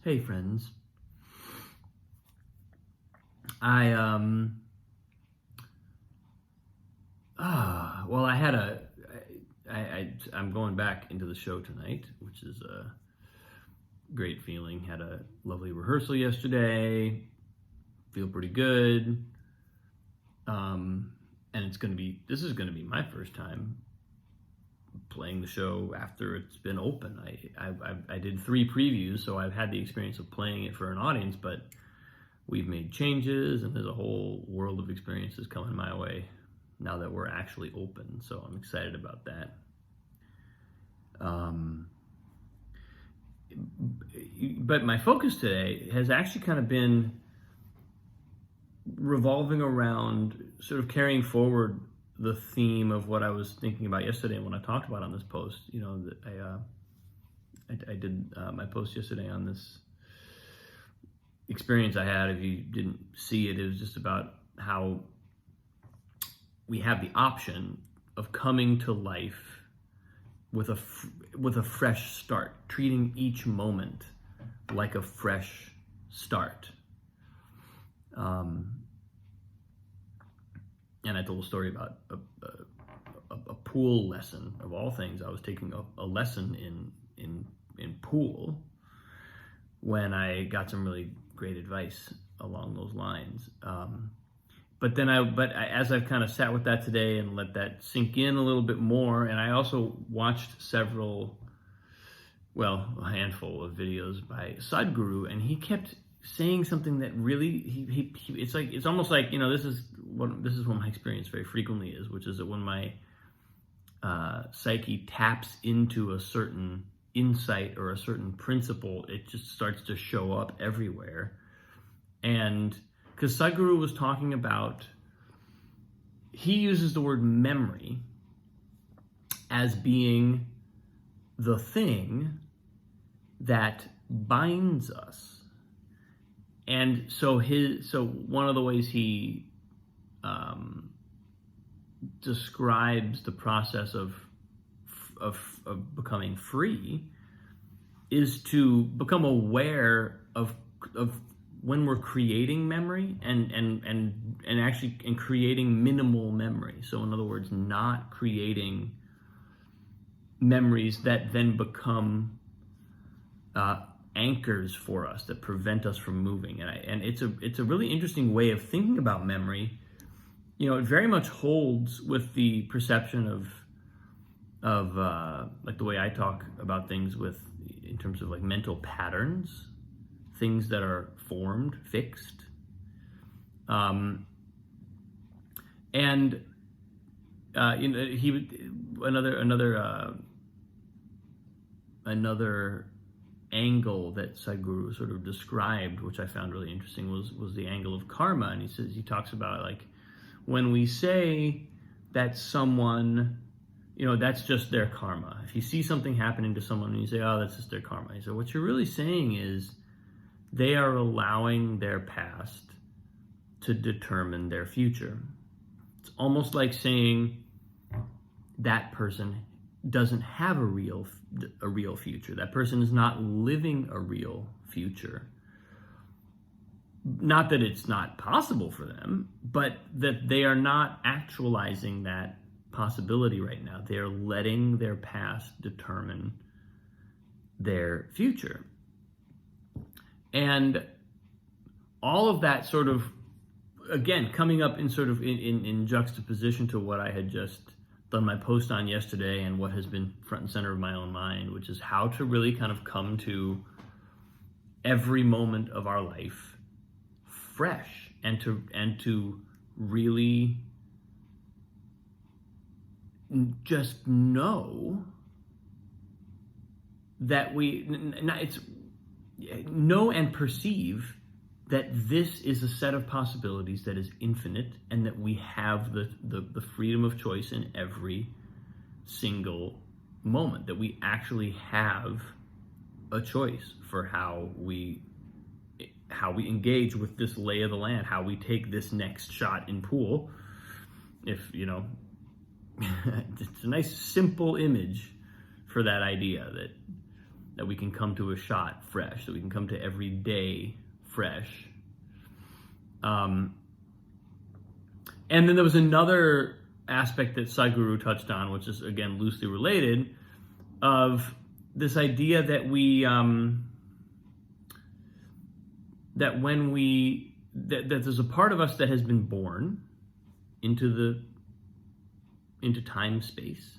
Hey friends. I'm going back into the show tonight, which is a great feeling. Had a lovely rehearsal yesterday. Feel pretty good. And this is gonna be my first time playing the show after it's been open. I did 3 previews, so I've had the experience of playing it for an audience, but we've made changes and there's a whole world of experiences coming my way now that we're actually open. So I'm excited about that. But my focus today has actually kind of been revolving around sort of carrying forward the theme of what I was thinking about yesterday and what I talked about on this post. You know, I did my post yesterday on this experience I had. If you didn't see it, it was just about how we have the option of coming to life with a fresh start, treating each moment like a fresh start. And I told a story about a pool lesson. Of all things, I was taking a lesson in pool when I got some really great advice along those lines. But as I've kind of sat with that today and let that sink in a little bit more, and I also watched a handful of videos by Sadhguru, and he kept saying something that really it's almost like, you know, this is what my experience very frequently is, which is that when my psyche taps into a certain insight or a certain principle, it just starts to show up everywhere. And because Sadhguru was talking about, he uses the word memory as being the thing that binds us. And so one of the ways he describes the process of becoming free is to become aware of when we're creating memory and actually creating minimal memory. So in other words, not creating memories that then become anchors for us that prevent us from moving. And it's a really interesting way of thinking about memory. You know, it very much holds with the perception of like the way I talk about things in terms of like mental patterns, things that are formed, fixed. Another angle that Sadhguru sort of described, which I found really interesting, was the angle of karma. And he talks about, like, when we say that someone, you know, that's just their karma. If you see something happening to someone and you say, oh, that's just their karma, he said, what you're really saying is they are allowing their past to determine their future. It's almost like saying that person doesn't have a real future. That person is not living a real future. Not that it's not possible for them, but that they are not actualizing that possibility right now. They are letting their past determine their future. And all of that sort of, again, coming up in juxtaposition to what I had just done my post on yesterday and what has been front and center of my own mind, which is how to really kind of come to every moment of our life fresh and to really just know that know and perceive that this is a set of possibilities that is infinite, and that we have the freedom of choice in every single moment, that we actually have a choice for how we engage with this lay of the land, how we take this next shot in pool. If, you know, it's a nice simple image for that idea that that we can come to a shot fresh, that we can come to every day fresh. And then there was another aspect that Sadhguru touched on, which is again loosely related, of this idea that that there's a part of us that has been born into time space,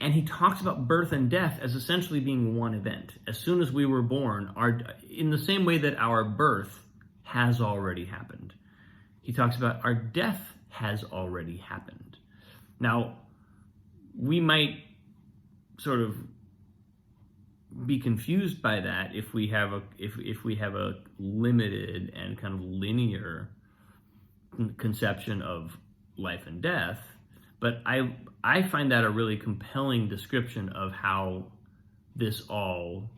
and he talks about birth and death as essentially being one event. As soon as we were born, in the same way that our birth has already happened, he talks about our death has already happened. Now, we might sort of be confused by that if we have a limited and kind of linear conception of life and death, but I find that a really compelling description of how this all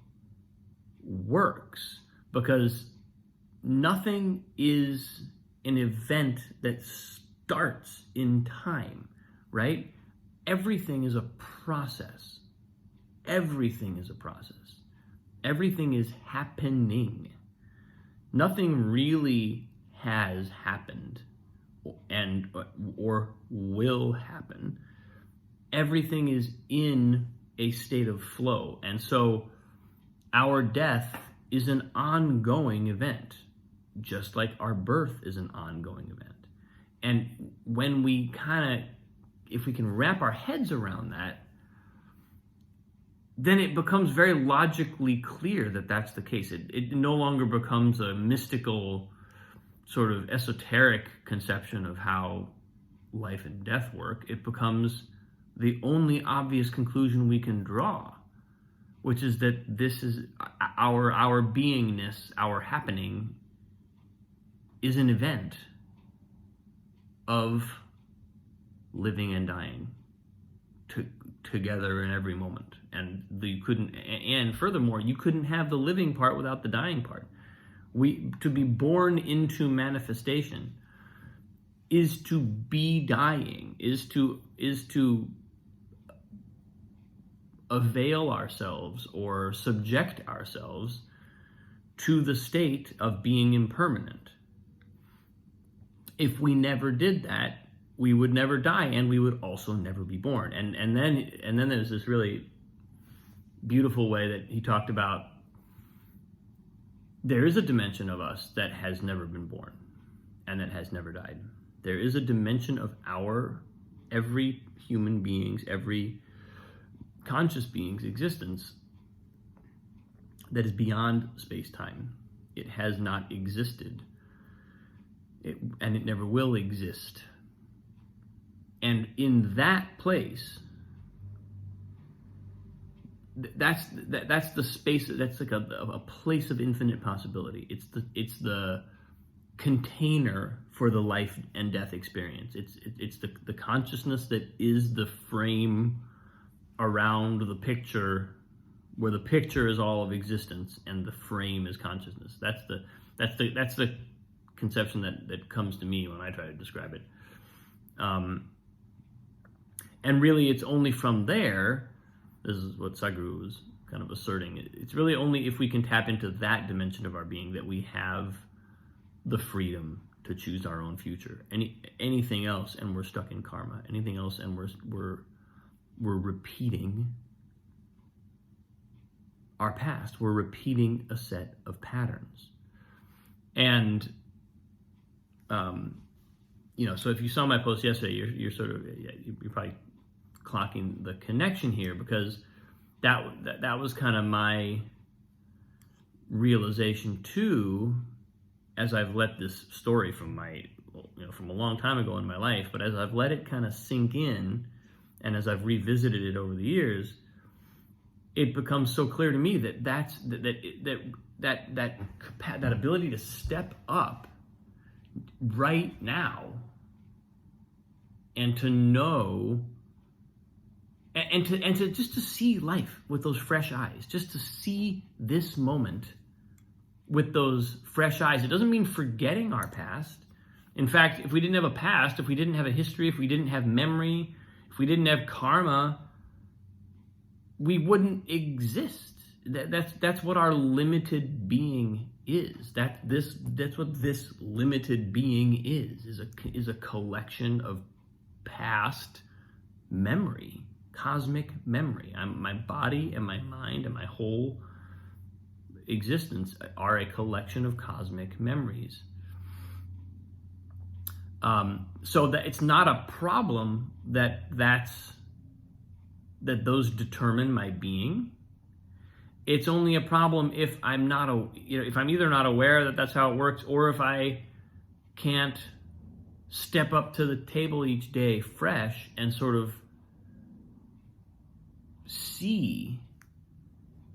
works, because nothing is an event that starts in time, right? Everything is a process. Everything is a process. Everything is happening. Nothing really has happened or will happen. Everything is in a state of flow. And so our death is an ongoing event, just like our birth is an ongoing event. And when we if we can wrap our heads around that, then it becomes very logically clear that that's the case. It no longer becomes a mystical, sort of esoteric conception of how life and death work. It becomes the only obvious conclusion we can draw, which is that this is our beingness, our happening, is an event of living and dying together in every moment. And furthermore, you couldn't have the living part without the dying part. To be born into manifestation is to be dying, is to avail ourselves or subject ourselves to the state of being impermanent. If we never did that, we would never die, and we would also never be born. And then there's this really beautiful way that he talked about there is a dimension of us that has never been born and that has never died. There is a dimension of every human being's, every conscious being's existence that is beyond space-time. It has not existed, and it never will exist. And in that place, that's the space. That's like a place of infinite possibility. It's the container for the life and death experience. It's the consciousness that is the frame around the picture, where the picture is all of existence and the frame is consciousness. That's the conception that comes to me when I try to describe it. And really, it's only from there, this is what Sadhguru was kind of asserting, it's really only if we can tap into that dimension of our being that we have the freedom to choose our own future. Anything else, and we're stuck in karma. Anything else, and we're repeating our past. We're repeating a set of patterns. And so if you saw my post yesterday, you're sort of, you're probably clocking the connection here, because that was kind of my realization too, as I've let this story from a long time ago in my life, but as I've let it kind of sink in, and as I've revisited it over the years, it becomes so clear to me that that ability to step up right now and to know and to just to see life with those fresh eyes, just to see this moment with those fresh eyes. It doesn't mean forgetting our past. In fact, if we didn't have a past, if we didn't have a history, if we didn't have memory, if we didn't have karma, we wouldn't exist. that's what our limited being is. That's what this limited being is a collection of past memory, cosmic memory. My body and my mind and my whole existence are a collection of cosmic memories. So that it's not a problem that those determine my being. It's only a problem if I'm not, if I'm either not aware that that's how it works, or if I can't step up to the table each day fresh and sort of see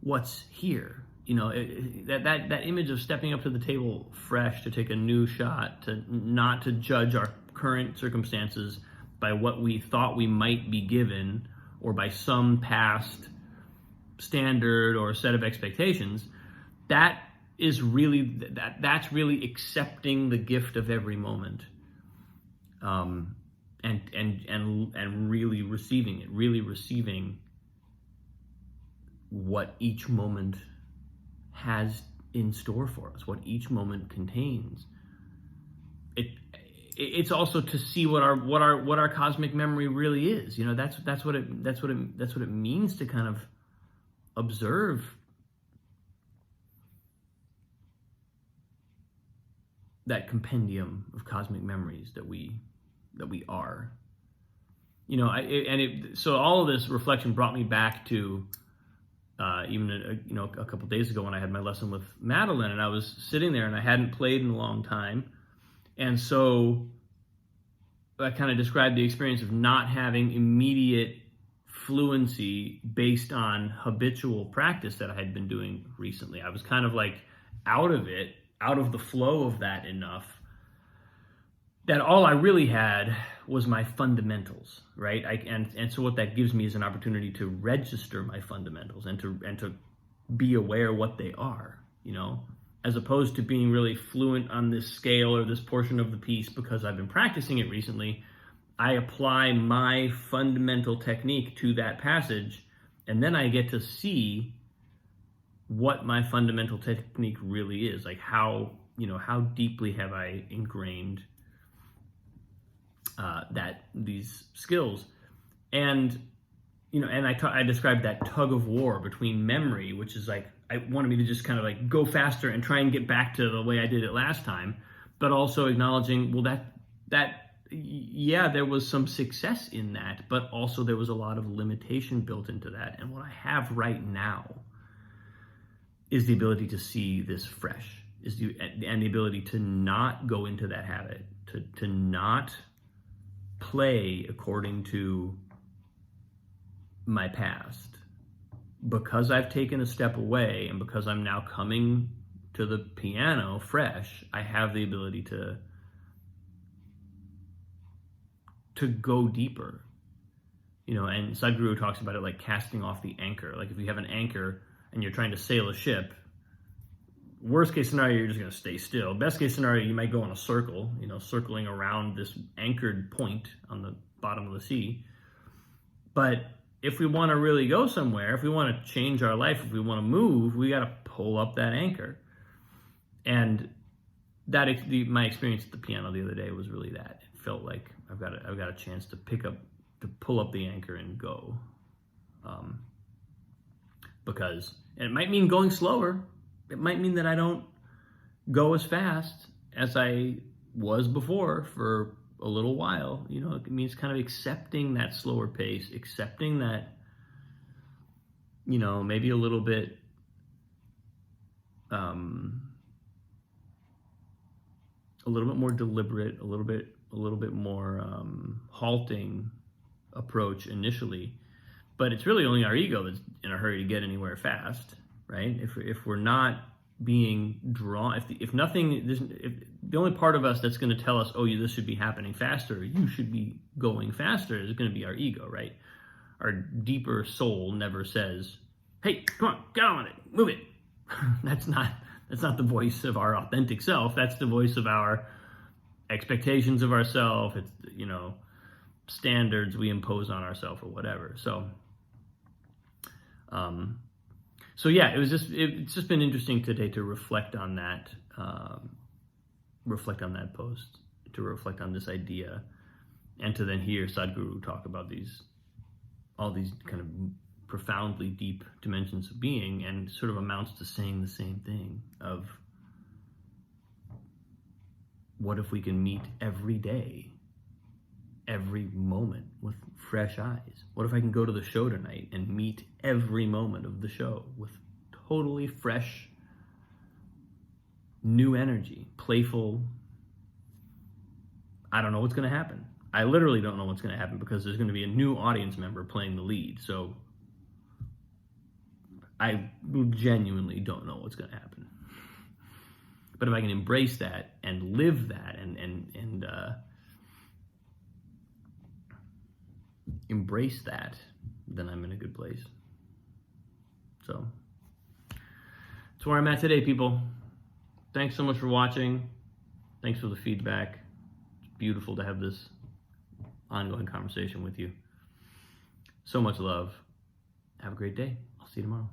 what's here. That image of stepping up to the table fresh to take a new shot, to not to judge our current circumstances by what we thought we might be given or by some past standard or set of expectations. That's really accepting the gift of every moment, and really receiving what each moment has in store for us, what each moment contains. It's also to see what our cosmic memory really is. That's what it means to kind of observe that compendium of cosmic memories that we are. So all of this reflection brought me back to even a couple days ago when I had my lesson with Madeline, and I was sitting there and I hadn't played in a long time, and so I kind of described the experience of not having immediate fluency based on habitual practice that I had been doing recently. I was kind of like out of the flow of that enough that all I really had was my fundamentals, right? And so what that gives me is an opportunity to register my fundamentals and to be aware what they are, as opposed to being really fluent on this scale or this portion of the piece because I've been practicing it recently. I apply my fundamental technique to that passage, and then I get to see what my fundamental technique really is, like how deeply have I ingrained these skills. And I described that tug of war between memory, which is like I wanted me to just kind of like go faster and try and get back to the way I did it last time, but also acknowledging, well, that there was some success in that, but also there was a lot of limitation built into that. And what I have right now is the ability to see this fresh, and the ability to not go into that habit, to not play according to my past. Because I've taken a step away and because I'm now coming to the piano fresh, I have the ability to go deeper. And Sadhguru talks about it like casting off the anchor. Like if you have an anchor and you're trying to sail a ship, worst case scenario, you're just going to stay still. Best case scenario, you might go in a circle, circling around this anchored point on the bottom of the sea. But if we want to really go somewhere, if we want to change our life, if we want to move, we got to pull up that anchor. And my experience at the piano the other day was really that. It felt like I've got a chance to pull up the anchor and go. Because it might mean going slower. It might mean that I don't go as fast as I was before for a little while. It means kind of accepting that slower pace, accepting that, maybe a little bit, a little bit more deliberate, a little bit more halting approach initially. But it's really only our ego that's in a hurry to get anywhere fast, right? If we're not being drawn, if the only part of us that's going to tell us, oh, this should be happening faster, you should be going faster, is going to be our ego, right? Our deeper soul never says, hey, come on, get on it, move it. That's not the voice of our authentic self. That's the voice of our expectations of ourselves. It's, standards we impose on ourselves or whatever. So, So yeah, it's just been interesting today to reflect on that, post, to reflect on this idea, and to then hear Sadhguru talk about all these kind of profoundly deep dimensions of being, and sort of amounts to saying the same thing of, what if we can meet every day, every moment with fresh eyes? What if I can go to the show tonight and meet every moment of the show with totally fresh, new energy, playful? I don't know what's going to happen. I literally don't know what's going to happen, because there's going to be a new audience member playing the lead. So I genuinely don't know what's going to happen. But if I can embrace that and live that and embrace that, then I'm in a good place. So that's where I'm at today, people. Thanks so much for watching. Thanks for the feedback. It's beautiful to have this ongoing conversation with you. So much love. Have a great day. I'll see you tomorrow.